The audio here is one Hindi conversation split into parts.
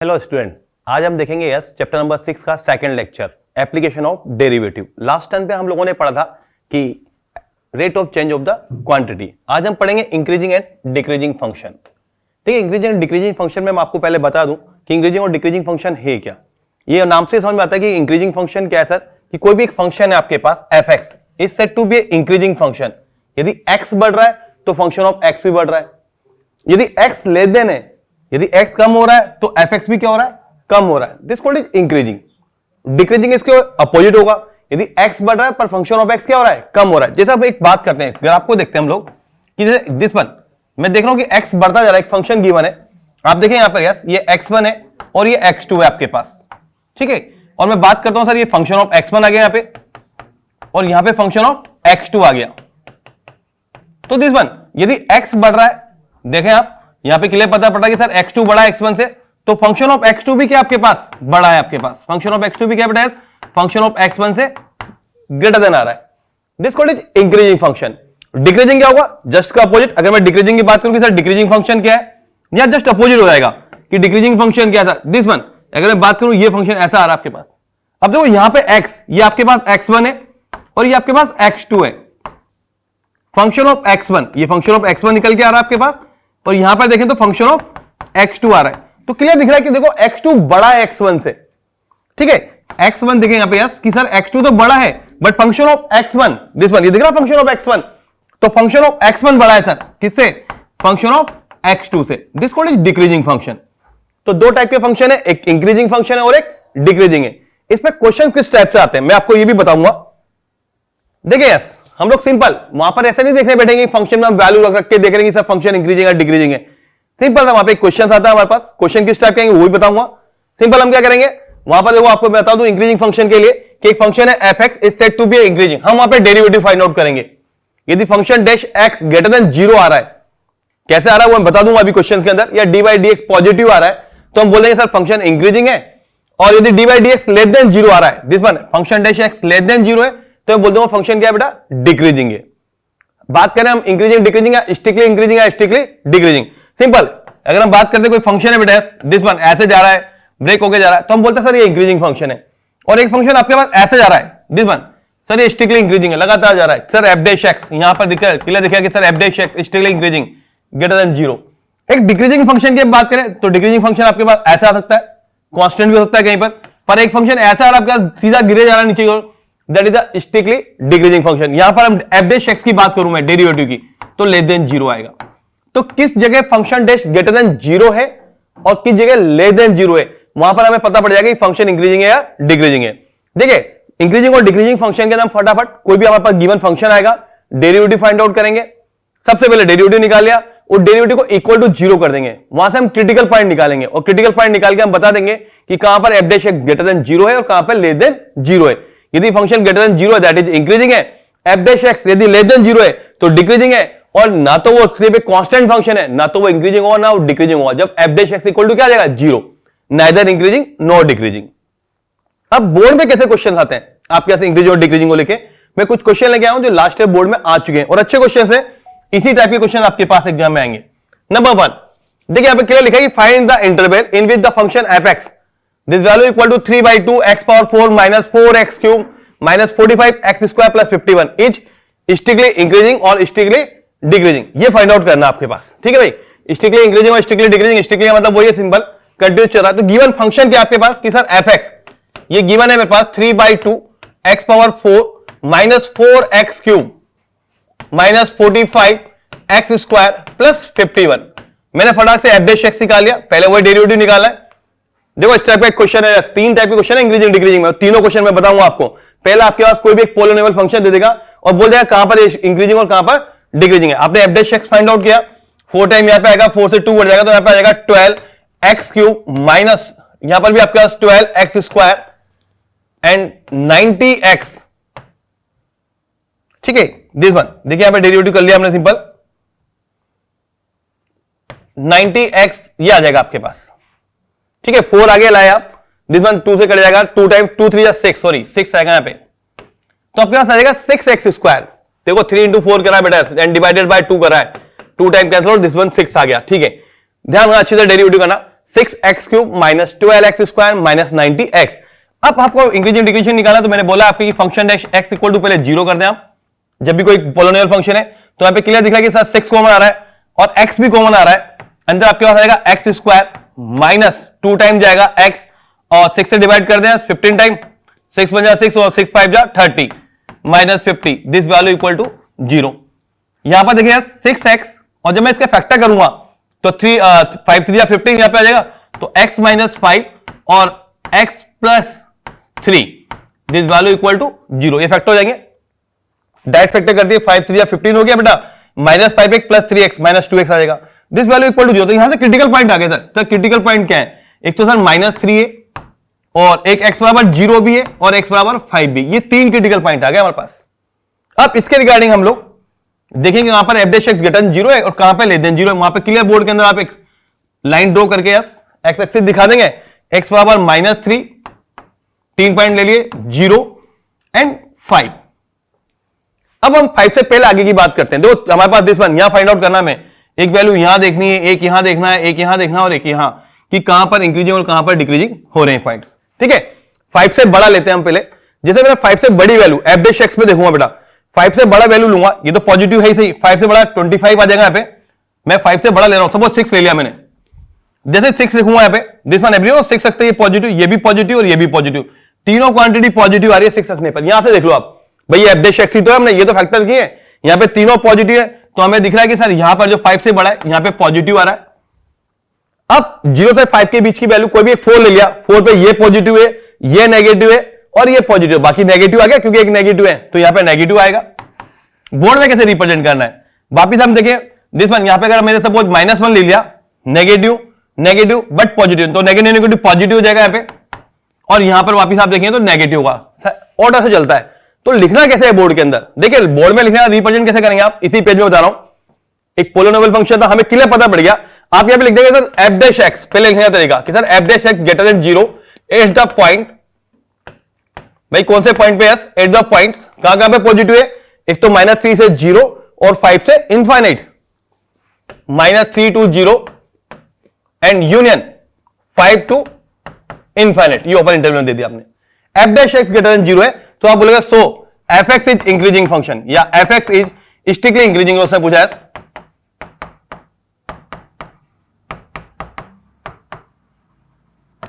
हेलो स्टूडेंट, आज हम देखेंगे यस चैप्टर नंबर 6 का second lecture application of derivative. Last time पे हम लोगों ने पढ़ा था कि rate of change of the quantity. आज हम पढ़ेंगे इंक्रीजिंग एंड डिक्रीजिंग फंक्शन। ठीक है, इंक्रीजिंग एंड डिक्रीजिंग फंक्शन में मैं आपको पहले बता दूं कि इंक्रीजिंग और डिक्रीजिंग फंक्शन है क्या। ये नाम से समझ में आता है कि इंक्रीजिंग फंक्शन क्या है सर, कि कोई भी एक फंक्शन है आपके पास F X is said to be increasing function. यदि एक्स बढ़ रहा है तो फंक्शन ऑफ एक्स भी बढ़ रहा है। यदि एक्स लेस देन है, यदि x कम हो रहा है तो fx भी क्या हो रहा है, कम हो रहा है। This called is increasing. Decreasing इसके अपोजिट होगा, यदि x बढ़ रहा है पर फंक्शन ऑफ x क्या हो रहा है, कम हो रहा है। जैसे अब एक बात करते हैं, ग्राफ को देखते हैं हम लोग कि जैसे दिस वन मैं देख रहा हूं कि x बढ़ता जा रहा है, एक फंक्शन गिवन है, आप देखें यहां पर यस ये x1 है और ये x2 है आपके पास। ठीक है, और मैं बात करता हूं सर ये फंक्शन ऑफ x1 आ गया यहां पे और यहां पे फंक्शन ऑफ x2 आ गया। तो दिस वन यदि x बढ़ रहा है, देखें आप यहां पे क्लियर पता पड़ा कि सर x2 बड़ा है x1 से, तो फंक्शन ऑफ x2 भी क्या आपके पास बड़ा है, आपके पास फंक्शन ऑफ x2 भी क्या बड़ा है, फंक्शन ऑफ x1 से ग्रेटर देन आ रहा है। This called is increasing function. Decreasing क्या होगा, जस्ट का अपोजिट। अगर मैं डिक्रीजिंग की बात करूं कि सर डिक्रीजिंग फंक्शन क्या है, या जस्ट अपोजिट हो जाएगा कि डिक्रीजिंग फंक्शन क्या था। दिस वन अगर मैं बात करूं ये फंक्शन ऐसा आ रहा है आपके पास। अब देखो यहां पे x, ये आपके पास x1 है और ये आपके पास x2 है। फंक्शन ऑफ x1, ये फंक्शन ऑफ x1 निकल के आ रहा है आपके पास और यहां पर देखें तो फंक्शन ऑफ x2 आ रहा है। तो क्लियर दिख रहा है कि देखो x2 बड़ा है x1 से। ठीक है, x1 देखें यहां पे यस कि सर x2 तो बड़ा है but function of x1, this one ये दिख रहा है फंक्शन ऑफ x1, तो फंक्शन ऑफ x1 बड़ा है सर किससे, फंक्शन ऑफ x2 से। This called is decreasing function. तो दो टाइप के फंक्शन है, एक इंक्रीजिंग फंक्शन है और एक डिक्रीजिंग है। इसमें क्वेश्चन किस टाइप से आते हैं मैं आपको ये भी बताऊंगा। देखिए यस हम लोग सिंपल वहां पर ऐसे नहीं देखने बैठेंगे फंक्शन में हम वैल्यू रख के देख लेंगे सब फंक्शन इंक्रीजिंग है डिक्रीजिंग है। सिंपल था, वहां पे क्वेश्चन आता है हमारे पास, क्वेश्चन किस टाइप के वो भी बताऊंगा। सिंपल हम क्या करेंगे वहां पर, देखो आपको बता दूं इंक्रीजिंग फंक्शन के लिए कि एक फंक्शन है F X is said to be increasing, हम वहां पे डेरिवेटिव फाइंड आउट करेंगे। यदि function dash x greater than 0 आ रहा है, कैसे आ रहा है वो मैं बता दूंगा अभी क्वेश्चन के अंदर, या D by D X positive आ रहा है तो हम बोलेंगे सर फंक्शन इंक्रीजिंग है। और यदि D by D x less than 0 आ रहा है, this one function dash x less than 0 है, तो मैं बोल दूंगा फंक्शन क्या है बेटा, डिक्रीजिंग है। बात करें हम इंक्रीजिंग डिक्रीजिंग या स्ट्रिक्टली इंक्रीजिंग या स्ट्रिक्टली डिक्रीजिंग, सिंपल अगर हम बात करते हैं कोई फंक्शन है बेटा दिस वन ऐसे जा रहा है, ब्रेक होके जा रहा है, तो हम बोलते हैं सर ये इंक्रीजिंग फंक्शन है। और एक फंक्शन आपके पास ऐसे जा रहा है दिस वन, सर ये स्ट्रिक्टली इंक्रीजिंग है, लगातार जा रहा है सर एफ डैश एक्स, यहां पर क्लियर दिखा कि sir f dash x strictly increasing greater than 0। एक डिक्रीजिंग फंक्शन की बात करें तो डिक्रीजिंग फंक्शन आपके पास ऐसा आ सकता है, कांस्टेंट भी हो सकता है कहीं पर एक फंक्शन ऐसा आ रहा है आपका सीधा गिरे जा रहा है नीचे की ओर, that is the strictly decreasing function. यहां पर हम एफ डैश एक्स की बात करूं मैं डेरिवेटिव की, तो लेस देन 0 आएगा। तो किस जगह फंक्शन डैश ग्रेटर देन 0 है और किस जगह लेस देन 0 है, वहां पर हमें पता पड़ जाएगा कि फंक्शन इंक्रीजिंग है या डिक्रीजिंग है। देखिए इंक्रीजिंग और डिक्रीजिंग फंक्शन के नाम फटाफट कोई भी हमारे पास गिवन फंक्शन आएगा, डेरिवेटिव फाइंड आउट करेंगे। सबसे पहले डेरिवेटिव निकाल लिया और डेरिवेटिव को इक्वल टू 0 कर देंगे, वहां से हम क्रिटिकल पॉइंट निकालेंगे और क्रिटिकल पॉइंट निकाल के हम बता देंगे कि कहां पर F dash x greater than 0 है और कहां पर लेस देन 0 है। यदि फंक्शन ग्रेटर देन 0 है दैट इज इंक्रीजिंग है, एफ डैश एक्स यदि लेस देन 0 है तो डिक्रीजिंग है, और ना तो वो सिर्फ एक कांस्टेंट फंक्शन है, ना तो वो इंक्रीजिंग होगा ना वो डिक्रीजिंग होगा। जब F dash X equal to क्या आ जाएगा 0, नाइदर इंक्रीजिंग नॉर डिक्रीजिंग। अब बोर्ड में कैसे क्वेश्चन आते हैं आपके यहां से इंक्रीजिंग और डिक्रीजिंग को लेके, मैं कुछ क्वेश्चन लेके आया हूं जो लास्ट ईयर बोर्ड में आ चुके हैं और अच्छे क्वेश्चन है, इसी टाइप के क्वेश्चन आपके पास एग्जाम में आएंगे। नंबर 1 देखिए यहां पे क्लियर लिखा है कि find the interval in which the function F X this value equal to 3/2 x power 4 minus 4x cube minus 45x square plus 51 is strictly increasing और स्ट्रिक्टली डिक्रीजिंग। ये फाइंड आउट करना आपके पास, ठीक है भाई। स्ट्रिक्टली इंक्रीजिंग और स्ट्रिक्टली डिक्रीजिंग, स्ट्रिक्टली मतलब वही है सिंपल कंटिन्यूस चल रहा है। तो गिवन फंक्शन क्या आपके पास कि सर एफ एक्स ये गिवन है मेरे पास 3/2 x power 4 minus 4x cube minus 45x square plus 51। मैंने फटाक से एफ डैश एक्स निकाल लिया, पहले वही डेरिवेटिव निकाला है। देखो इस टाइप का क्वेश्चन है, 3 टाइप के क्वेश्चन है इंक्रीजिंग डिक्रीजिंग में, तीनों क्वेश्चन मैं बताऊंगा आपको। पहला आपके पास कोई भी एक पोलिनोमियल फंक्शन दे देगा और बोल देगा कहां पर इंक्रीजिंग और कहां पर डिक्रीजिंग है। आपने F dash x find out किया, 4 टाइम यहां पे आएगा, 4 से 2 बढ़ जाएगा तो यहां पे आ जाएगा 12x क्यूब माइनस यहां पर भी आपके पास 12x स्क्वायर एंड 90x। ठीक है दिस वन देखिए यहां पे डेरिवेटिव कर लिया हमने सिंपल, 90x ये आ जाएगा आपके पास। ठीक है 4 आगे लाए आप, दिस वन 2 से कट जाएगा, 2 टाइम 2 3 6 सॉरी 6 आएगा यहां पे, तो आपके पास आ जाएगा 6x स्क्वायर। देखो 3 into 4 करा है बेटा एंड डिवाइडेड बाय 2 करा है, 2 टाइम कैंसिल और दिस वन 6 आ गया। ठीक है ध्यान रखना अच्छी तरह डेरिवेटिव करना, 6x³ minus 12x² minus 90x। अब आपको इंक्रीजिंग डिक्रीजिंग निकालना, तो मैंने बोला आपकी function dash x equal to पहले 0 कर दें आप। जब भी कोई पोलिनोमियल फंक्शन है तो यहां पे क्लियर दिख रहा है कि सर 6 कॉमन आ रहा है और x भी कॉमन आ रहा है। अंदर आपके पास आएगा x² माइनस 2 टाइम जाएगा x और 6 से डिवाइड कर दें 15 टाइम, 6 बन जाए 6 और 6 5 जा 30 minus 50, this value equal to 0। यहां पर देखिए 6x और जब मैं इसका फैक्टर करूंगा तो 5 3 15 यहां पे आ जाएगा, तो x माइनस 5 और x plus 3, this value equal to 0। ये फैक्टर हो जाएंगे, डायरेक्ट फैक्टर कर दिए 5 3 15 हो गया बेटा, minus 5x plus 3x minus 2x आ जाएगा, दिस वैल्यू इक्वल टू 0। तो यहां से क्रिटिकल पॉइंट आ गया सर क्रिटिकल पॉइंट क्या है, एक तो सर माइनस 3 है और एक x बराबर 0 भी है और x बराबर 5 भी, ये 3 क्रिटिकल पॉइंट आ गए हमारे पास। अब इसके रिगार्डिंग हम लोग देखेंगे वहां पर f dash x greater than 0 है और कहां पे लेस देन 0 है, वहां पे क्लियर बोर्ड के अंदर आप एक लाइन ड्रॉ करके x एक्सिस दिखा देंगे, x बराबर माइनस 3, 3 पॉइंट ले लिए 0 एंड 5। अब हम 5 से पहले आगे की बात करते हैं। देखो हमारे पास दिस वन यहां फाइंड आउट करना है, एक वैल्यू यहां देखनी है, एक यहां देखना है, एक यहां देखना है और एक यहां, कि कहां पर इंक्रीजिंग और कहां पर डिक्रीजिंग हो रहे हैं पॉइंट्स। ठीक है, 5 से बड़ा लेते हैं हम पहले। जैसे मेरा 5 से बड़ी वैल्यू f डैश x पे देखूंगा बेटा, 5 से बड़ा वैल्यू लूंगा, ये तो पॉजिटिव है ही सही, 5 से बड़ा 25 आ जाएगा यहाँ पे। मैं 5 से बड़ा ले रहा हूं, सपोज 6 ले लिया मैंने, जैसे 6 लिखूंगा यहाँ पे, दिस वन एवरीवन 6 रखते हैं, ये पॉजिटिव, ये भी पॉजिटिव और ये भी पॉजिटिव, तीनों क्वांटिटी पॉजिटिव आ रही है 6 रखने पर। यहां से देख लो आप, भाई f डैश x ही तो है, हमने ये तो फैक्टर किए, यहाँ पे तीनों पॉजिटिव है, तो हमें दिख रहा है कि सर यहां पर जो 5 से बड़ा है यहां पे पॉजिटिव आ रहा है। अब 0 से 5 के बीच की वैल्यू कोई भी 4 ले लिया, 4 पे ये पॉजिटिव है, ये नेगेटिव है और ये पॉजिटिव, बाकी नेगेटिव आ गया क्योंकि एक नेगेटिव है तो यहां पे नेगेटिव आएगा। बोर्ड में कैसे रिप्रेजेंट करना है, वापिस हम देखें दिस वन, यहां पे अगर मैंने सपोज -1 ले लिया, नेगेटिव नेगेटिव बट पॉजिटिव, तो नेगेटिव नेगेटिव पॉजिटिव हो जाएगा यहाँ पे, और यहां पर वापिस आप देखें तो नेगेटिव होगा। ऑर्डर से चलता है। तो लिखना कैसे है बोर्ड के अंदर, देखिए बोर्ड में लिखना रिप्रेजेंट कैसे करेंगे आप, इसी पेज में बता रहा हूं। एक पोलिनोमियल फंक्शन था, हमें क्लियर पता पड़ गया, आप यहां पे लिख देंगे सर f डैश x, पहले लिखने का तरीका कि sir f dash x greater than 0 at the point, भाई कौन से पॉइंट पे s एट द पॉइंट्स, कहां पे पॉजिटिव है, एक तो -3 से 0 और 5 से infinite, -3 to 0 and union 5 to infinite, ये ओपन इंटरवल में दे दिया आपने। f dash x greater than 0 है तो आप बोलेगा so fx is increasing function या fx इज स्ट्रिक्टली इंक्रीजिंग, उसने पूछा है।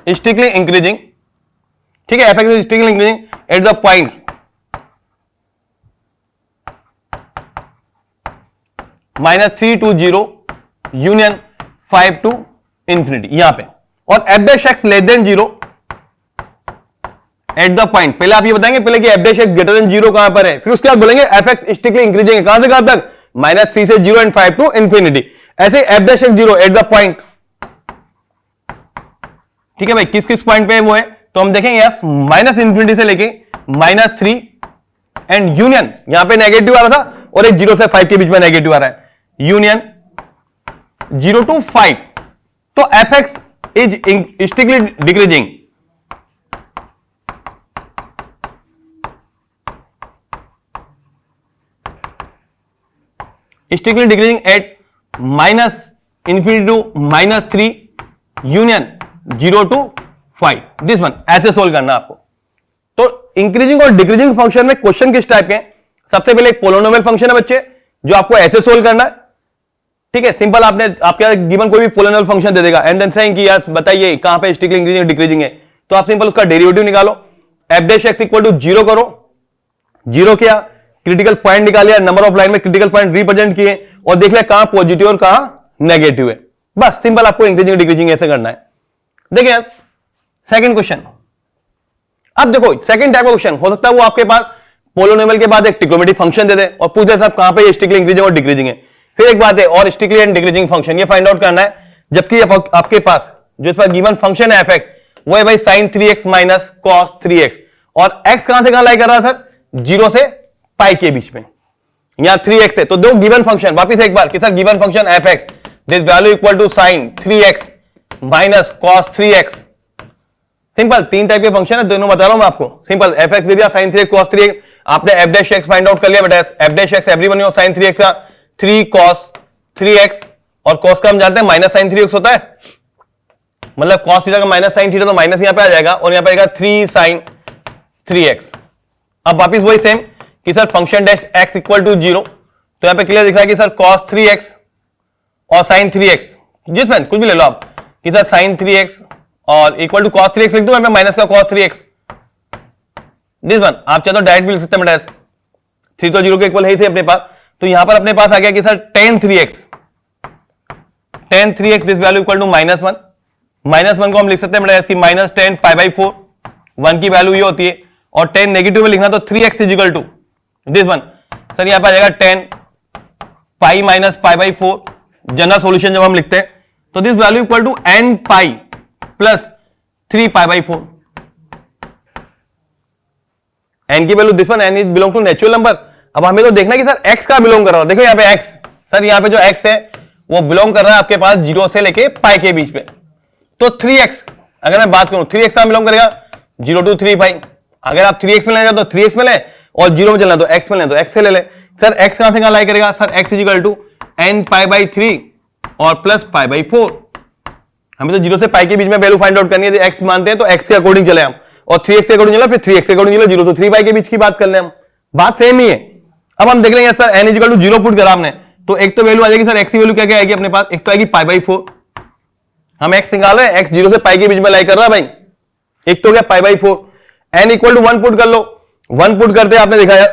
स्ट्रिक्टली इंक्रीजिंग, ठीक है, fx is strictly increasing at the point -3 to 0 union 5 to infinity यहां पे, और f dash x less than 0 at the point, पहले आप ये बताएंगे पहले कि f dash x greater than 0 कहां पर है, फिर उसके बाद बोलेंगे fx स्ट्रिक्टली इंक्रीजिंग है, कहां से कहां तक, -3 से 0 एंड 5 टू इंफिनिटी। ऐसे f dash x 0 at the point, ठीक है भाई, किस किस पॉइंट पे वो है, तो हम देखेंगे यस माइनस इंफिनिटी से लेके -3 एंड यूनियन, यहां पे नेगेटिव आ रहा था और एक 0 से 5 के बीच में नेगेटिव आ रहा है, यूनियन 0 टू 5, तो fx is strictly decreasing, strictly decreasing at -infinity to -3 union 0 to 5, this one ऐसे सोल्व करना आपको। तो इंक्रीजिंग और डिक्रीजिंग फंक्शन में क्वेश्चन किस टाइप के हैं, सबसे पहले एक पोलिनोमियल फंक्शन है बच्चे जो आपको ऐसे सोल्व करना है, ठीक है, सिंपल, आपने आपके गिवन कोई भी पोलिनोमियल फंक्शन दे देगा एंड देन सेइंग कि यार बताइए कहां पे स्ट्रिक्टली इंक्रीजिंग डिक्रीजिंग है, तो आप सिंपल उसका डेरिवेटिव निकालो, f dash x equal to 0 करो, 0 किया, क्रिटिकल पॉइंट निकालिया, नंबर ऑफ लाइन में क्रिटिकल पॉइंट रिप्रेजेंट किए और देख लिया कहां पॉजिटिव और कहां नेगेटिव है, बस सिंपल आपको इंक्रीजिंग डिक्रीजिंग ऐसे करना है। देखिए सेकंड क्वेश्चन, अब देखो सेकंड टाइप का क्वेश्चन हो सकता है वो आपके पास पोलिनोमियल के बाद एक ट्रिग्नोमेट्रिक फंक्शन दे दे और पूछ दे साहब कहां पे स्ट्रिक्टली इंक्रीजिंग और डिक्रीजिंग है, फिर एक बात है और स्ट्रिक्टली एंड डिक्रीजिंग फंक्शन ये फाइंड आउट करना है, जबकि आपके पास जो इस पर गिवन फंक्शन है fx वो है भाई sin 3x माइनस cos 3x, और x कहां से कहां लाई कर रहा है सर, 0 से पाई के बीच में, यहां 3x है, तो दो गिवन फंक्शन, वापिस एक बार कि sir given function fx this value equal to sin 3x माइनस cos 3x, सिंपल, तीन टाइप के फंक्शन है, दोनों बता रहा हूं मैं आपको, सिंपल, fx दे दिया sin 3x cos 3x, आपने f dash x find out कर लिया बेटा, f dash x everyone know sin 3x का 3 cos 3x, और cos का हम जानते हैं माइनस sin 3x होता है, मतलब cos थीटा का माइनस साइन थीटा तो माइनस यहां पे आ जाएगा और यहां पे आएगा 3 sin 3x। अब वापिस वही सेम कि sir function dash x equal to 0, तो यहां पे क्लियर दिख रहा है कि सर cos 3x और sin 3x, जिसमें कुछ भी ले लो आप कि सर sin 3x और इक्वल टू cos 3x लिख दो, यहां पे माइनस का cos 3x, दिस वन आप चाहे तो डायरेक्ट भी लिख सकते हैं, डैश 3 तो 0 के इक्वल है ही अपने पास, तो यहां पर अपने पास आ गया कि sir tan 3x this value equal to -1, -1 को हम लिख सकते हैं इसकी -10 π/4, 1 की वैल्यू ये होती है, और 10 नेगेटिव में लिखना तो 3x is equal to this one, sir यहां पे आ जाएगा 10 पाई माइनस π/4, जनरल सॉल्यूशन जब हम लिखते हैं तो this value equal to n pi plus 3 π/4, n की value this one, n is belong to natural number. अब हमें तो देखना है कि सर x का बिलोंग कर रहा है, देखो यहां पे x, सर यहां पे जो x है वो बिलोंग कर रहा है आपके पास 0 से लेके पाई के बीच में, तो 3x अगर मैं बात करूं 3x का बिलोंग करेगा 0 to 3 पाई, अगर आप 3x में लेना तो 3x में ले, और 0 में चलना तो x में ले तो x से ले ले। सर x कहां से कहां लाई करेगा, sir x is equal to n π/3 और प्लस π/4, हमें तो 0 से पाई के बीच में वैल्यू फाइंड आउट करनी है, तो x मानते हैं तो x के अकॉर्डिंग चले हम, और 3x के अकॉर्डिंग चला, फिर 3x के अकॉर्डिंग चला, 0 to 3 पाई के बीच की बात कर ले हम, बात सेम ही है। अब हम देख लेंगे sir n is equal to 0 put करा हमने, तो एक तो वैल्यू आ जाएगी सर x की वैल्यू क्या क्या आएगी अपने पास, एक तो आएगी π/4, हम x निकाल रहे हैं, x 0 से पाई के बीच में लाई कर रहा है भाई, एक तो क्या π/4, n इक्वल टू 1 पुट कर लो, 1 पुट करते आपने दिखाया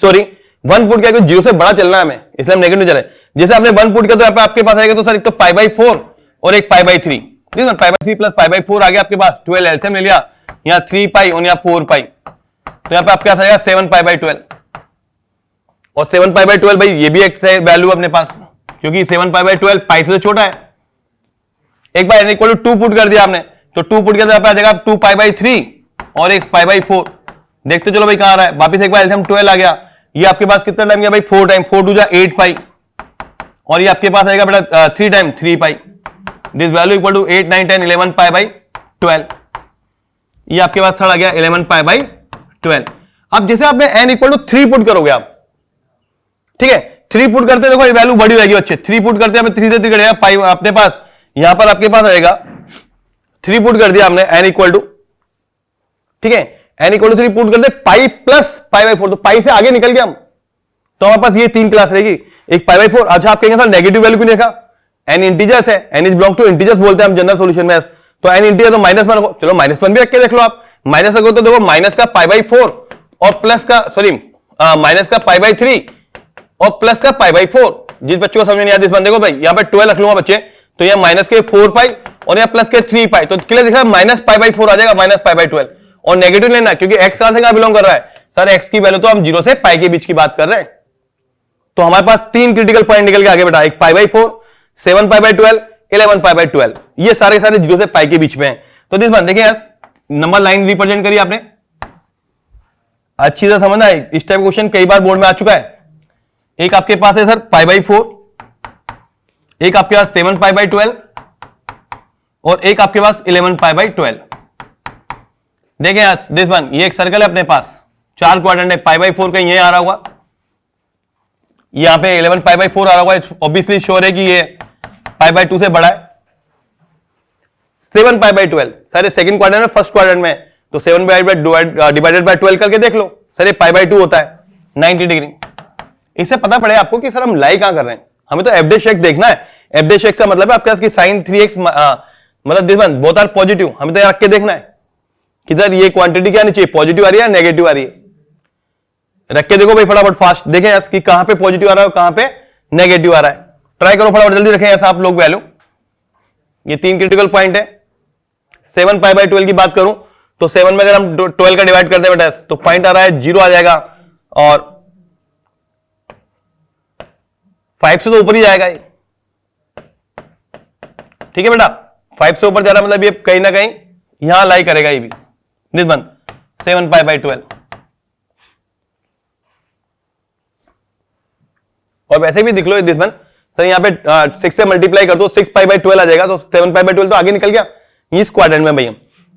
सॉरी 1 पुट क्या 0 से बड़ा चलना है हमें, इसलिए हम नेगेटिव चले, जैसे आपने 1 पुट कर तो आपके पास आएगा तो सर एक तो π/4 और एक π/3, π/3 प्लस π/4 आ गया आपके पास, 12 एलसीएम ले लिया, यहाँ 3 पाई और यहाँ 4 पाई, तो यहाँ पे आपके पास आएगा 7 π/12, और 7 π/12 भाई ये भी एक वैल्यू अपने पास, क्योंकि 7 π/12 पाई से छोटा है। एक बार n इक्वल टू 2 पुट कर दिया आपने, तो 2 पुट करते आ जाएगा 2 π/3 और एक π/4, देखते चलो भाई कहां आ रहा है, वापिस एक बार एलसीएम 12 आ गया, ये आपके पास कितना टाइम गया भाई 4 टाइम, 4 2 जा 8 पाई, और ये आपके पास आएगा बेटा 3 time 3 pi, this value equal to 8 9 10 11 π/12, ये आपके पास थर्ड आ गया 11 π/12। अब जैसे आपने n इक्वल टू 3 पुट करोगे आप, ठीक है 3 पुट करते देखो ये वैल्यू बड़ी रहेगी अच्छे, 3 पुट करते हमें 3 से 3 कटेगा पाई अपने पास, यहां पर आपके पास आएगा 3 पुट कर दिया हमने n इक्वल टू, ठीक है n इक्वल टू 3 पुट करते पाई प्लस π/4, तो पाई से आगे निकल गया हम, तो हमारे पास ये 3 क्लास रहेगी, एक π/4। अच्छा आप कहेंगे सर नेगेटिव वैल्यू क्यों देखा, n इंटीजर्स है, n is belong to integers बोलते हैं हम जनरल सॉल्यूशन में, तो n इंटीजर तो -1 को चलो -1 भी रख के देख लो आप, माइनस रखो तो देखो माइनस का π/4 और प्लस का सॉरी माइनस का π/3 और प्लस का π/4, जिस बच्चों को समझ नहीं आता इस बंदे को भाई यहाँ पे 12 रख लूंगा बच्चे, तो यहाँ माइनस के 4 पाई और यहाँ प्लस के 3 पाई, तो क्लियर दिख रहा है माइनस π/4 आ जाएगा, माइनस π/12, और नेगेटिव लेना क्योंकि x कहां से कहां बिलोंग कर रहा है, सर x की वैल्यू तो हम 0 से पाई के बीच की बात कर रहे हैं, तो हमारे पास 3 क्रिटिकल पॉइंट निकल के आगे बेटा, एक π/4 7 π/12 11 π/12, ये सारे 0 से पाई के बीच में है। तो दिस वन देखिए नंबर लाइन रिप्रेजेंट करी आपने, अच्छी तरह समझना है, इस टाइप क्वेश्चन कई बार बोर्ड में आ चुका है। एक आपके पास है सर π/4, एक आपके पास 7 π/12 और एक आपके पास 11 π/12। देखें दिस वन, ये एक सर्कल है अपने पास, 4 क्वाड्रेंट है, π/4 का ये आ रहा होगा, यहां पे 11 π/4 आ रहा होगा, ऑब्वियसली श्योर है कि ये π/2 से बड़ा है। 7 π/12 सर सेकंड क्वाड्रेंट में फर्स्ट क्वाड्रेंट में, तो 7 डिवाइडेड बाय 12 करके देख लो, सर ये π/2 होता है 90 डिग्री। इससे पता पड़े आपको कि सर हम लाई कहां कर रहे हैं, हमें तो एफ डैश एक्स देखना है, एफ डैश एक्स का मतलब है आपके पास कि sin 3x मतलब this one both are positive, हमें तो रख के देखना है कि सर ये क्वांटिटी क्या आनी चाहिए, पॉजिटिव आ रही है या नेगेटिव आ रही है, रख के देखो भाई फटाफट फास्ट, देखें यार कि कहां पे पॉजिटिव आ रहा है और कहां पे नेगेटिव आ रहा है, ट्राई करो फटाफट जल्दी रखें ऐसा आप लोग वैल्यू। ये 3 क्रिटिकल पॉइंट है, 7 π/12 की बात करूं तो 7 में अगर हम 12 का डिवाइड करते हैं बेटा तो पॉइंट आ रहा है 0 आ जाएगा, और 5 से तो ऊपर ही जाएगा ये, ठीक है बेटा 5 से ऊपर जा रहा मतलब ये कहीं ना कहीं यहां लाई करेगा ये भी, दिस वन 7 π/12। और वैसे भी दिख लो दिस वन, सर यहाँ पे 6 से मल्टीप्लाई कर दो 6 π/12 आ जाएगा, तो 7 π/12 तो आगे निकल गया इस क्वाड्रेंट में भैया।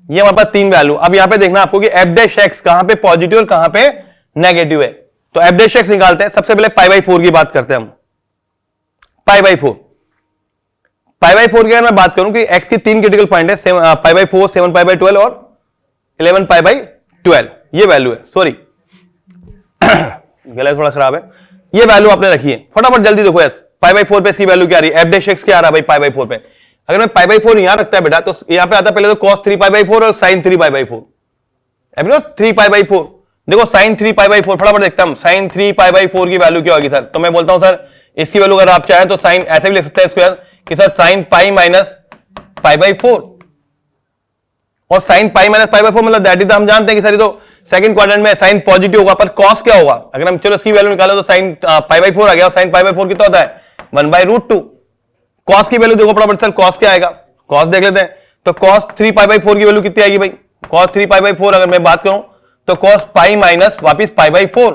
ये हमारे पास 3 वैल्यू, अब यहाँ पे देखना आपको कि एफ डैश एक्स कहां पे पॉजिटिव और कहां पे नेगेटिव है, तो एफ डैश एक्स निकालते हैं। सबसे पहले π/4 की बात करते हैं हम, π/4 पाई बाई 4 की अगर मैं बात करूं कि x की 3 क्रिटिकल पॉइंट है, पाई बाई 4, 7 पाई बाई 12 और 11 पाई बाई 12, ये वैल्यू है। सॉरी गला थोड़ा खराब है, ये वैल्यू आपने रखी है। फटाफट जल्दी देखो एस पाई बाई 4 पे इसकी वैल्यू क्या आ रही है, एफ डैश एक्स क्या आ रहा है भाई पाई बाई 4 पे। अगर मैं पाई बाई 4 यहां रखता है बेटा तो यहां पे आता पहले तो cos 3 पाई बाई 4 और sin 3 pi by 4, 3 pi by 4। देखो sin 3 पाई बाई 4 फटाफट देखता हूं, sin 3 पाई बाई 4 की वैल्यू क्या होगी सर। तो मैं बोलता हूं सर इसकी वैल्यू अगर आप चाहें तो sin ऐसे भी लिख सकते हैं इसको यार कि sir sin pi minus pi by 4, और sin pi minus pi by 4 मतलब दैट इज, हम जानते हैं कि सर ये तो सेकंड क्वाड्रेंट में साइन पॉजिटिव होगा, पर कॉस क्या होगा। अगर हम चलो इसकी वैल्यू निकालो तो साइन पाई बाई 4 आ गया, और साइन पाई बाई 4 कितना होता है 1/√2। कॉस की वैल्यू देखो फटाफट सर, कॉस क्या आएगा, कॉस देख लेते हैं। तो कॉस 3 पाई बाई 4 की वैल्यू कितनी आएगी भाई, कॉस 3 पाई बाई 4 अगर मैं बात करूं तो कॉस पाई माइनस वापिस पाई बाई 4,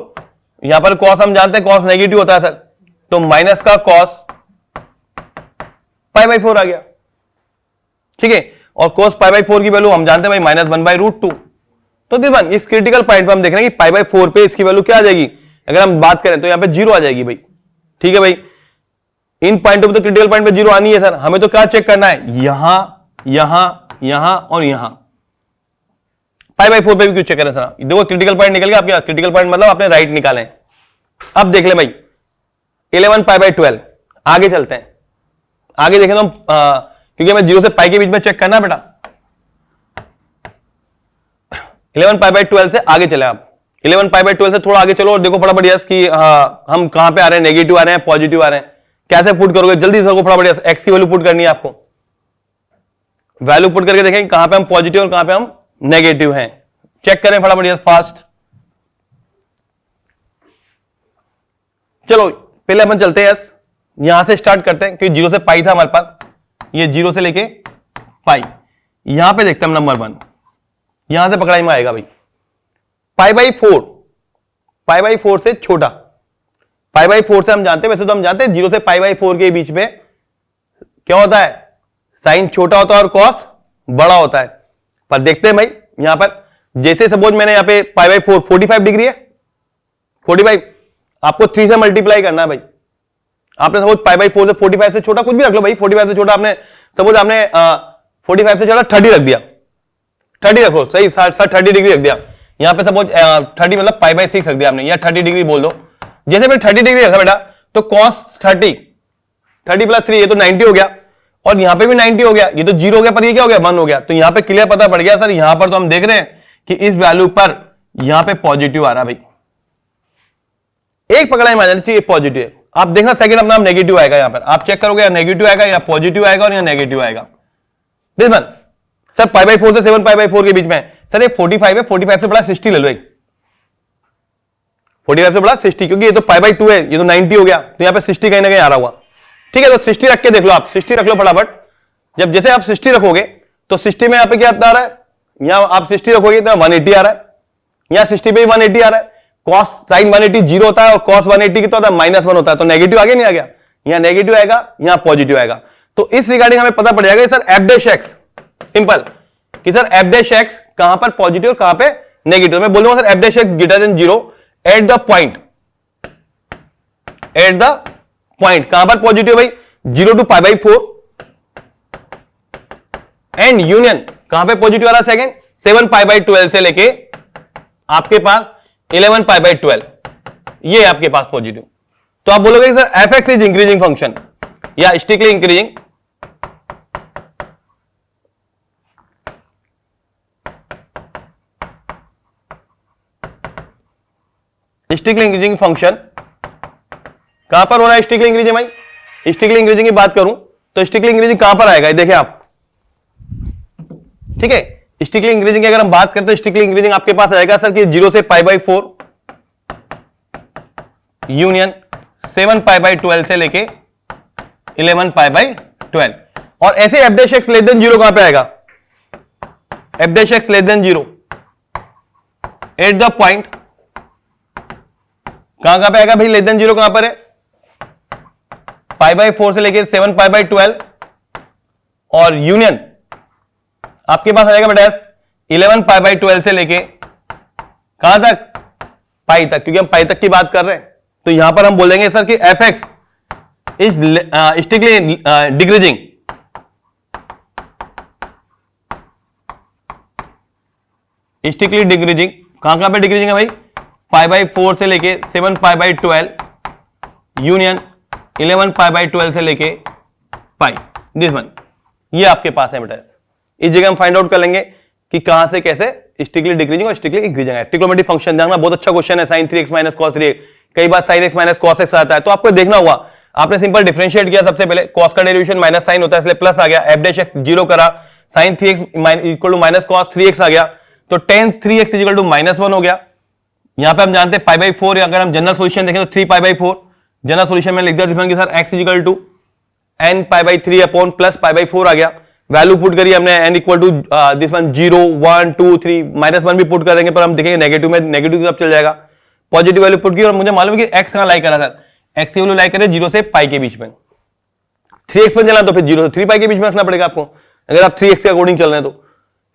यहां पर कॉस हम जानते हैं कॉस नेगेटिव होता है सर, तो माइनस का कॉस पाई बाई 4 आ गया, ठीक है। और कॉस पाई बाई 4 की वैल्यू हम जानते हैं भाई माइनस 1/√2। तो देखो इस क्रिटिकल पॉइंट पे हम देख रहे हैं कि पाई बाई 4 पे इसकी वैल्यू क्या आ जाएगी, अगर हम बात करें तो यहां पे 0 आ जाएगी भाई, ठीक है भाई। इन पॉइंटों पे तो क्रिटिकल पॉइंट पे 0 आनी है सर, हमें तो क्या चेक करना है, यहां यहां यहां और यहां। पाई बाई 4 पे भी क्यों चेक करें सर, देखो क्रिटिकल पॉइंट निकल गया आपके, क्रिटिकल पॉइंट मतलब आपने राइट निकाले। अब देख ले भाई 11 पाई बाई 12, आगे चलते हैं, आगे देखें तो क्योंकि हमें 0 से पाई के बीच में चेक करना है बेटा। 11 पाई बाई 12 से आगे चले आप, 11 पाई बाई 12 से थोड़ा आगे चलो और देखो फटाफट यस कि हम कहां पे आ रहे हैं, नेगेटिव आ रहे हैं पॉजिटिव आ रहे हैं, कैसे पुट करोगे जल्दी से फटाफट यस, एक्स की वैल्यू पुट करनी है आपको, वैल्यू पुट करके देखें कहां पे हम पॉजिटिव और कहां पे हम नेगेटिव हैं, चेक करें फटाफट यस फास्ट। चलो पहले अपन चलते हैं यस, यहां से स्टार्ट करते हैं क्योंकि 0 से पाई था हमारे पास, ये 0 से लेके पाई, यहां पे देखते हैं नंबर 1, यहां से पकड़ाई में आएगा भाई पाई बाई 4, पाई बाई 4 से छोटा, पाई बाई 4 से हम जानते हैं, वैसे तो हम जानते हैं 0 से पाई बाई 4 के बीच में क्या होता है, साइन छोटा होता है और कॉस बड़ा होता है। पर देखते हैं भाई यहां पर, जैसे सपोज मैंने यहां पे पाई बाई 4 45 डिग्री है, 45 आपको 3 से मल्टीप्लाई करना है भाई। आपने सपोज पाई बाई 4 से 45 से छोटा कुछ भी रख लो भाई, 45 से छोटा आपने सपोज आपने 45 से छोटा 30 रख दिया, 30 रखो सही सर, 30 डिग्री रख दिया, यहां पे सपोज 30 मतलब पाई बाई 6 रख दिया आपने, या 30 डिग्री बोल दो। जैसे मैंने 30 डिग्री रखा बेटा तो cos 30 प्लस 3 ये तो 90 हो गया, और यहां पे भी 90 हो गया, ये तो 0 हो गया पर ये क्या हो गया 1 हो गया। तो यहां पे क्लियर पता पड़ गया सर, यहां पर तो हम देख रहे हैं कि इस वैल्यू पर यहां पे पॉजिटिव आ रहा भाई, एक पकड़ाई में आ जानी चाहिए पॉजिटिव। आप देखना सेकंड अपना नेगेटिव आएगा, यहां पर आप चेक करोगे या नेगेटिव आएगा या पॉजिटिव आएगा और या नेगेटिव आएगा। देखना सर पाई बाई 4 से 7 पाई बाई 4 के बीच में सर एक 45 है, 45 से बड़ा 60 ले लो, एक 45 से बड़ा 60, क्योंकि ये तो पाई बाई 2 है, ये तो 90 हो गया, तो यहां पे 60 कहीं ना कहीं आ रहा हुआ, ठीक है। तो 60 रख के देख लो आप, 60 रख लो फटाफट। जब जैसे आप 60 रखोगे तो 60 में यहां पे क्या आ रहा है, यहां आप 60 रखोगे तो 180 आ रहा है, यहां 60 पे 180 आ रहा है। कॉस साइन 180 0 होता है और कॉस 180 कितना होता है -1 होता है, तो नेगेटिव आगे नहीं आ गया, यहां नेगेटिव आएगा यहां पॉजिटिव आएगा। तो इस रिगार्डिंग हमें पता पड़ जाएगा sir f dash x, simple कि सर एफ डैश एक्स कहां पर पॉजिटिव और कहां पे नेगेटिव। मैं बोलूंगा sir f dash x greater than 0 at the point, at the point कहां पर पॉजिटिव भाई 0 to pi by 4 and union कहां पे पॉजिटिव आ रहा है सेकंड 7 पाई बाई 12 से लेके आपके पास 11 पाई बाई 12, ये आपके पास पॉजिटिव। तो आप बोलोगे sir F X is increasing function या स्टिकली इंक्रीजिंग, स्टिकली इंक्रीजिंग फंक्शन कहां पर हो रहा है, स्टिकली इंक्रीजिंग भाई, स्टिकली इंक्रीजिंग की बात करूं तो स्टिकली इंक्रीजिंग कहां पर आएगा, देखें आप, ठीक है। स्टिकली इंक्रीजिंग की अगर हम बात करते हैं, स्टिकली इंक्रीजिंग आपके पास आएगा सर कि 0 से पाई बाई 4 यूनियन 7 पाई बाई 12 से लेके 11 पाई बाई 12, और ऐसे F dash x less than 0 कहां पे आएगा, F dash x less than 0 at the point कहां पे आएगा भाई, लेस देन 0 कहां पर है, पाई बाई 4 से लेके 7 पाई बाई 12, और यूनियन आपके पास आएगा बेटा 11 पाई बाई 12 से लेके कहां तक, पाई तक, क्योंकि हम पाई तक की बात कर रहे हैं। तो यहां पर हम बोलेंगे सर कि F X is strictly decreasing, strictly decreasing, कहां पे डिक्रीजिंग है भाई, π/4 से लेके 7 π/12 यूनियन 11 π/12 से लेके पाई, दिस वन, ये आपके पास है बेटा। इस जगह हम फाइंड आउट कर लेंगे कि कहां से कैसे स्टिकली डिक्रीजिंग और स्टिकली इंक्रीजिंग है। ट्रिग्नोमेट्रिक फंक्शन जानना बहुत अच्छा क्वेश्चन है, sin 3x - cos 3x, कई बार sin x - cos x आता है, तो आपको देखना होगा। आपने सिंपल डिफरेंशिएट किया, सबसे पहले cos का डेरिवेशन माइनस साइन होता है इसलिए प्लस आ गया, f' जीरो करा, sin 3x equal to minus cos 3x आ गया, तो tan 3x इक्वल टू -1 हो गया। यहां पे हम जानते हैं π/4, अगर हम जनरल सॉल्यूशन देखें तो 3 π/4, जनरल सॉल्यूशन में लिख दिया कि sir x equal to n π/3 upon plus π/4 आ गया। वैल्यू पुट करी हमने, n equal to this one 0 1 2 3 -1 भी पुट कर देंगे, पर हम देखेंगे नेगेटिव में, नेगेटिव की तरफ चल जाएगा। पॉजिटिव वैल्यू पुट की और मुझे मालूम है कि x कहां लाई करा सर, x की वैल्यू लाई करे 0 से पाई के बीच में। 3x पर चलना तो फिर 0 से 3 पाई के बीच में रखना पड़ेगा आपको, अगर आप 3x के अकॉर्डिंग चल रहे हैं तो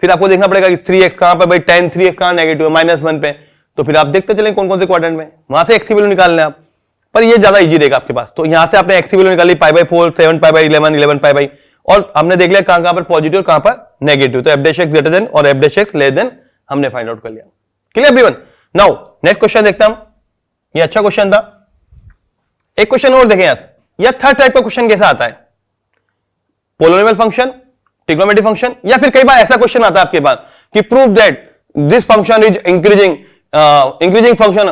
फिर आपको देखना पड़ेगा कि 3x कहां पे भाई, tan 3x कहां नेगेटिव है, -1 पे, तो फिर आप देखते चलें कौन कौन से क्वाड्रेंट में, वहां से x की वैल्यू निकालना है आप, पर ये ज्यादा इजी रहेगा आपके पास। तो यहां से आपने x की वैल्यू निकाली π/4 7 π/11 11 π/, और हमने देख लिया कहां पर पॉजिटिव और कहां पर नेगेटिव, तो f' ग्रेटर देन और f' लेस देन हमने फाइंड आउट कर लिया। Clear everyone? Now next question देखते हैं हम, ये अच्छा क्वेश्चन था। एक क्वेश्चन और देखें यहां, या थर्ड टाइप का क्वेश्चन कैसा आता है, पोलिनोमियल फंक्शन, ट्रिग्नोमेट्रिक फंक्शन, या फिर कई बार ऐसा क्वेश्चन आता है आपके पास कि prove that this function is increasing function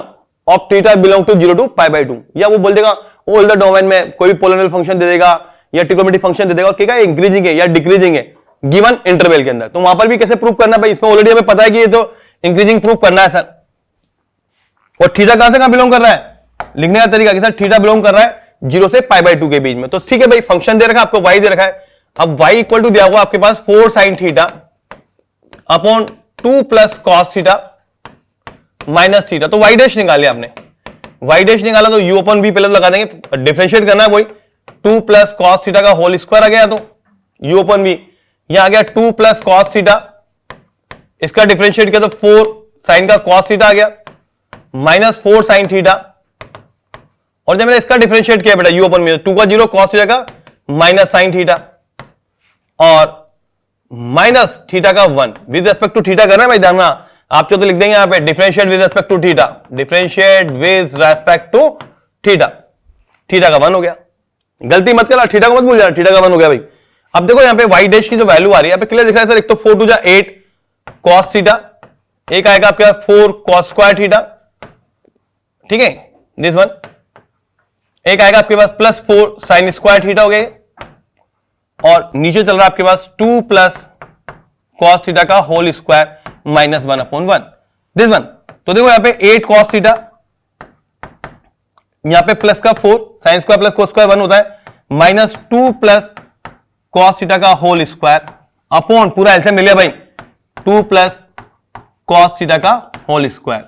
of theta belong to 0 to π/2, या वो बोल देगा ऑल द डोमेन में कोई पोलिनोमियल फंक्शन दे देगा या ट्रिग्नोमेट्रिक फंक्शन दे देगा और कहेगा इंक्रीजिंग है या डिक्रीजिंग है गिवन इंटरवल के अंदर। तो वहां पर भी कैसे प्रूव करना है भाई, इसमें ऑलरेडी हमें पता है कि ये तो इंक्रीजिंग प्रूव करना है सर, और थीटा कहां से कहां बिलोंग कर रहा है, लिखने का तरीका कि सर थीटा बिलोंग कर रहा है 0 से π/2 के बीच में। तो ठीक है भाई, फंक्शन दे रखा है आपको, y दे रखा है, अब y इक्वल टू दिया हुआ आपके पास 4 sin theta upon 2 plus cos theta minus theta, तो y डैश निकाले आपने, y डैश निकाला तो u अपॉन v पहले लगा देंगे, डिफरेंशिएट करना है वही 2 प्लस cos थीटा का होल स्क्वायर आ गया, तो u अपॉन v, यहां आ गया 2 प्लस cos थीटा, इसका डिफरेंशिएट किया तो 4 sin का cos थीटा आ गया माइनस 4 sin थीटा, और जब मैंने इसका डिफरेंशिएट किया बेटा u अपॉन v, 2 का 0 cos थीटा का माइनस sin थीटा और माइनस थीटा का 1 विद रिस्पेक्ट टू थीटा करना है भाई, ध्यान रखना आप तो लिख देंगे यहां पे differentiate with respect to theta, differentiate with respect to theta, theta का 1 हो गया, गलती मत करना, थीटा को मत भूल जाना, थीटा का 1 हो गया भाई। अब देखो यहां पे y डैश की जो वैल्यू आ रही है यहां पे क्लियर दिख रहा है सर, एक तो 4 2 जा 8 cos थीटा, एक आएगा आपके पास 4 cos स्क्वायर थीटा, ठीक है दिस वन, एक आएगा आपके पास प्लस 4 sin स्क्वायर थीटा हो गए, और नीचे चल रहा है आपके पास 2 प्लस cos थीटा का whole square minus 1 upon 1, this one. तो देखो यहां पे 8 cos थीटा, यहां पे प्लस का 4 sin square plus cos square 1 होता है, माइनस 2 प्लस cos थीटा का होल स्क्वायर अपॉन पूरा एलसीएम ले लिया भाई 2 प्लस cos थीटा का होल स्क्वायर,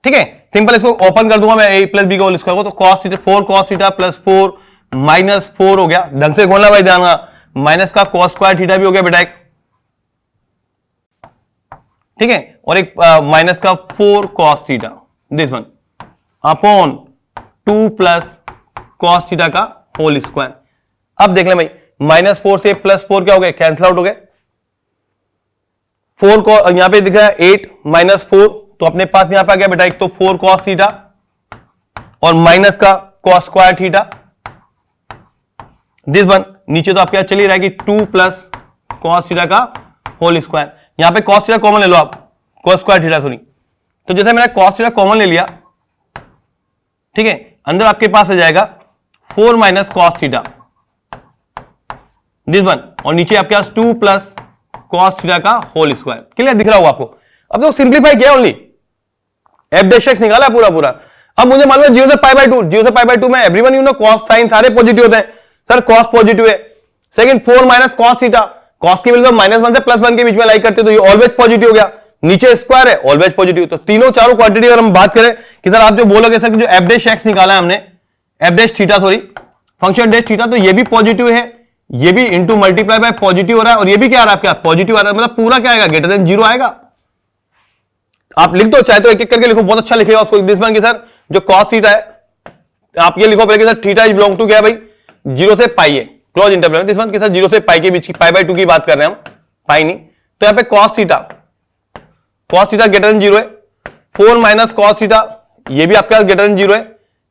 ठीक है सिंपल, इसको ओपन कर दूंगा मैं a प्लस b का होल स्क्वायर को, तो cos theta 4 cos theta plus 4 minus 4 हो गया, ढंग से खोलना भाई, ध्यान रखना, माइनस का cos स्क्वायर थीटा भी हो गया बेटा एक, ठीक है, और एक माइनस का 4 cos theta this one upon 2 plus cos theta का होल स्क्वायर। अब देख ले भाई, माइनस 4 से प्लस 4 क्या हो गए, कैंसिल आउट हो गए, 4 को यहां पे दिख रहा है 8 माइनस 4, तो अपने पास यहां पे आ गया बेटा एक तो 4 cos थीटा और माइनस का cos square theta this one, नीचे तो आपके चल ही रहा है कि 2 प्लस cos थीटा का होल स्क्वायर, यहां पे cos थीटा कॉमन ले लो आप, cos स्क्वायर थीटा सॉरी, तो जैसे मैंने cos थीटा कॉमन ले लिया, ठीक है, अंदर आपके पास आ जाएगा 4 minus cos theta this one, और नीचे आपके पास 2 प्लस cos थीटा का होल स्क्वायर, क्लियर दिख रहा होगा आपको। अब तो सिंप्लीफाई किया ओनली, f' निकाला पूरा पूरा। अब मुझे मालूम है 0 से π/2, 0 से π/2 में everyone you know cos sin सारे पॉजिटिव होते हैं सर, cos पॉजिटिव है, second 4 minus cos theta, cos की वैल्यू -1 से +1 के बीच में लाई करते तो ये ऑलवेज पॉजिटिव हो गया, नीचे स्क्वायर है ऑलवेज पॉजिटिव, तो तीनों चारों क्वांटिटी अगर हम बात करें कि सर आप जो बोलोगे सर जो f' निकाला है हमने, f' theta sorry function dash theta, तो ये भी पॉजिटिव है, ये भी इंटू मल्टीप्लाई बाय पॉजिटिव हो रहा है, और ये भी क्या आ रहा है आपका पॉजिटिव आ रहा है, मतलब पूरा क्या आएगा ग्रेटर देन 0 आएगा। आप लिख दो, चाहे तो एक एक करके लिखो, बहुत अच्छा लिखेगा उसको दिस वन की सर जो cos थीटा है आप ये लिखो पहले कि sir theta is belong to क्या है भाई 0 से पाई है, क्लोज इंटरवल दिस वन की सर 0 से पाई के बीच की π/2 की बात कर रहे हैं हम, पाई नहीं, तो यहां पे cos theta cos theta greater than 0 है, 4 माइनस कॉस थीटा ये भी आपके पास ग्रेटर देन 0 है,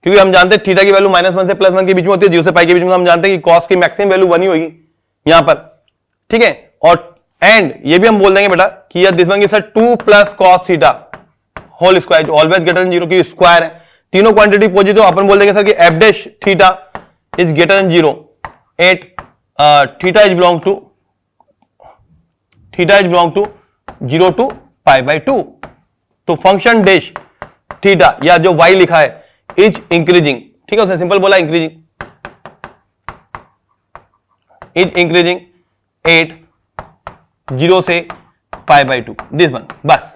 क्योंकि हम जानते हैं थीटा की वैल्यू -1 से +1 के बीच में होती है, 0 से पाई के बीच में हम जानते हैं कि कॉस की मैक्सिमम वैल्यू 1 ही होगी यहां पर, ठीक है। और एंड ये भी हम बोल देंगे बेटा कि this one is 2 plus cos theta whole square always greater than 0 की स्क्वायर है, तीनों क्वांटिटी पॉजिटिव, अपन बोल देंगे सर कि f dash theta is greater than 0 at theta is belong to 0 to π/2। तो फंक्शन डैश थीटा या जो y लिखा है इज इंक्रीजिंग, ठीक है, उसने सिंपल बोला इंक्रीजिंग, इज इंक्रीजिंग एट 0 से π/2 दिस वन, बस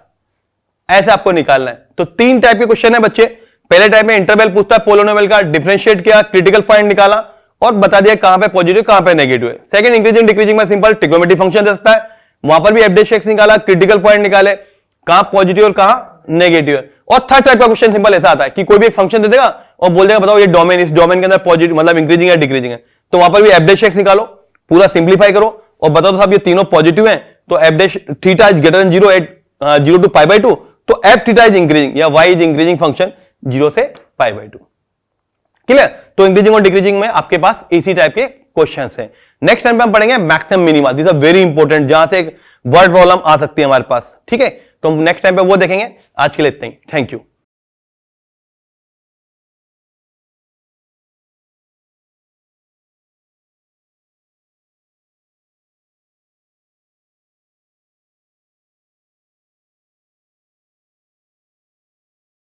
ऐसे आपको निकालना है। तो 3 टाइप के क्वेश्चन है बच्चे। पहले टाइप में इंटरवल पूछता है, पोलिनोमियल का डिफरेंशिएट किया, क्रिटिकल पॉइंट निकाला और बता दिया कहां पे पॉजिटिव कहां पे नेगेटिव है। सेकंड इंक्रीजिंग डिक्रीजिंग में सिंपल ट्रिग्नोमेट्रिक फंक्शन दे सकता है, वहां पर भी एफ डैश एक्स निकाला, क्रिटिकल पॉइंट निकाले कहां पॉजिटिव और कहां नेगेटिव है। और थर्ड टाइप का क्वेश्चन सिंपल ऐसा आता है कि कोई भी एक फंक्शन दे देगा और बोल देगा बताओ ये डोमेन, इस डोमेन के अंदर पॉजिटिव मतलब इंक्रीजिंग है डिक्रीजिंग है, तो वहां पर भी एफ डैश एक्स निकालो, पूरा सिंप्लीफाई करो और बताओ तो साहब ये तीनों पॉजिटिव है, तो f dash theta is greater than 0 at 0 to π/2, तो एफ थीटा इज इंक्रीजिंग या वाई इज इंक्रीजिंग फंक्शन 0 से π/2। क्लियर? तो इंक्रीजिंग और डिक्रीजिंग में आपके पास इसी टाइप के क्वेश्चंस हैं। नेक्स्ट टाइम पे हम पढ़ेंगे maximum minima, this are very important, जहां से एक वर्ड प्रॉब्लम आ सकती है हमारे पास, ठीक है। तो नेक्स्ट टाइम पे वो देखेंगे। आज के लिए इतना ही, थैंक यू।